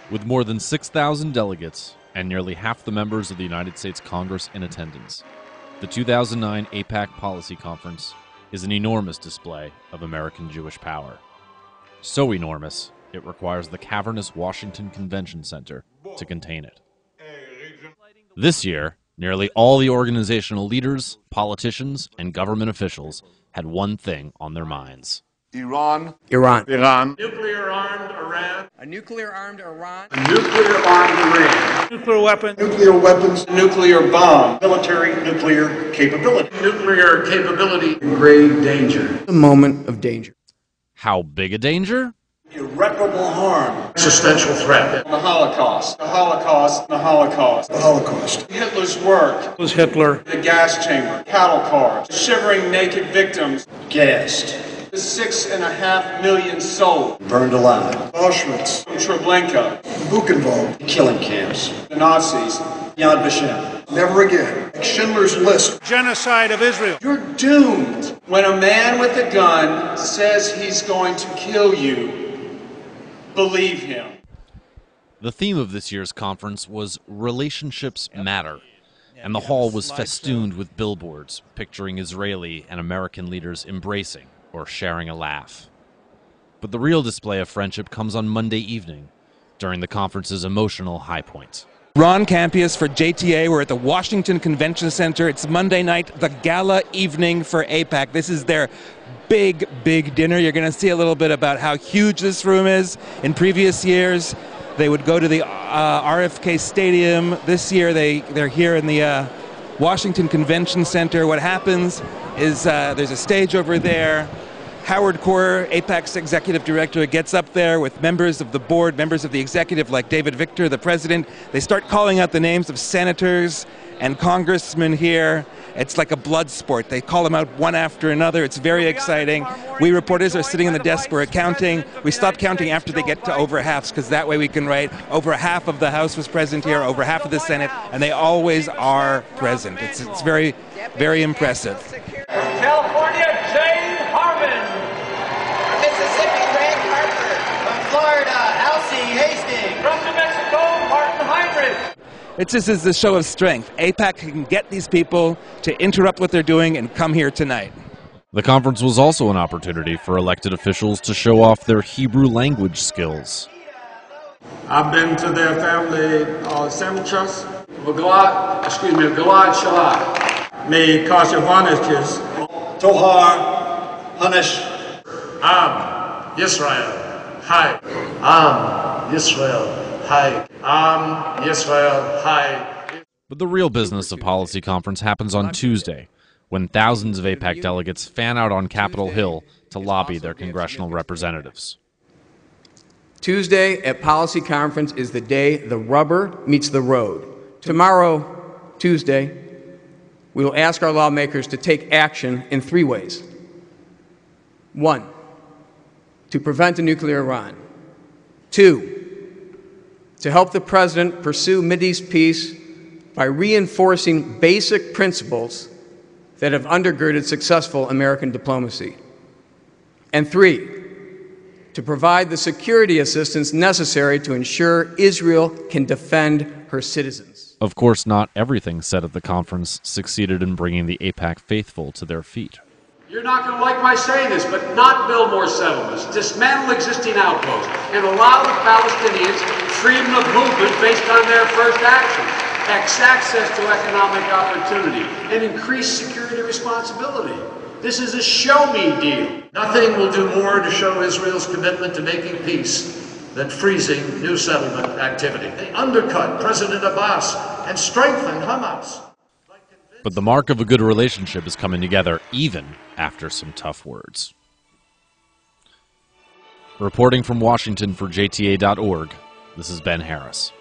With more than 6,000 delegates and nearly half the members of the United States Congress in attendance, the 2009 AIPAC Policy Conference is an enormous display of American Jewish power. So enormous, it requires the cavernous Washington Convention Center to contain it. This year, nearly all the organizational leaders, politicians, and government officials had one thing on their minds. Iran. Nuclear-armed Iran. A nuclear-armed Iran. A nuclear-armed Iran. Nuclear weapons. Nuclear weapons. A nuclear bomb. Military nuclear capability. Nuclear capability. Grave danger. A moment of danger. How big a danger? Irreparable harm. Existential threat. The Holocaust. The Holocaust. The Holocaust. The Holocaust. Hitler's work. It was Hitler. The gas chamber. Cattle cars. Shivering naked victims. Gassed. 6.5 million souls. Burned alive. Auschwitz. Treblinka. Buchenwald. Killing camps. The Nazis. Yad Vashem. Never again. Schindler's List. Genocide of Israel. You're doomed. When a man with a gun says he's going to kill you, believe him. The theme of this year's conference was Relationships Matter, and the hall was festooned with billboards picturing Israeli and American leaders embracing or sharing a laugh. But the real display of friendship comes on Monday evening, during the conference's emotional high point. Ron Campius for JTA. We're at the Washington Convention Center. It's Monday night, the gala evening for AIPAC. This is their big, big dinner. You're going to see a little bit about how huge this room is. In previous years, they would go to the RFK Stadium. This year, they're here in the Washington Convention Center. What happens is there's a stage over there. Howard Core, AIPAC's executive director, gets up there with members of the board, members of the executive like David Victor, the president. They start calling out the names of senators and congressmen here. It's like a blood sport. They call them out one after another. It's very exciting. We reporters are sitting in the desk. We're counting. We stop counting after they get to over halves, because that way we can write over half of the House was present here, over half of the Senate, and they always are present. It's very, very impressive. California, Jane Harmon. Mississippi, Greg Harper. From Florida, Elsie Hastings. From New Mexico, Martin Heinrich. It's just as a show of strength. AIPAC can get these people to interrupt what they're doing and come here tonight. The conference was also an opportunity for elected officials to show off their Hebrew language skills. I've been to their family cemeteries. Galad Shalah. Me Kashavaniches. Tohar. Hanish. Am Yisrael. Hi. Am Yisrael. Hi. Am Yisrael. Hi. But the real business of Policy Conference happens on Tuesday, when thousands of AIPAC delegates fan out on Capitol Hill to lobby their congressional representatives. Tuesday at Policy Conference is the day the rubber meets the road. Tomorrow, Tuesday, we will ask our lawmakers to take action in 3 ways. 1, to prevent a nuclear Iran. 2, to help the President pursue Mideast peace by reinforcing basic principles that have undergirded successful American diplomacy. And 3, to provide the security assistance necessary to ensure Israel can defend her citizens. Of course, not everything said at the conference succeeded in bringing the AIPAC faithful to their feet. You're not going to like my saying this, but not build more settlements, dismantle existing outposts, and allow the Palestinians freedom of movement based on their first actions, access to economic opportunity, and increase security responsibility. This is a show-me deal. Nothing will do more to show Israel's commitment to making peace than freezing new settlement activity. They undercut President Abbas and strengthen Hamas. But the mark of a good relationship is coming together even after some tough words. Reporting from Washington for JTA.org, this is Ben Harris.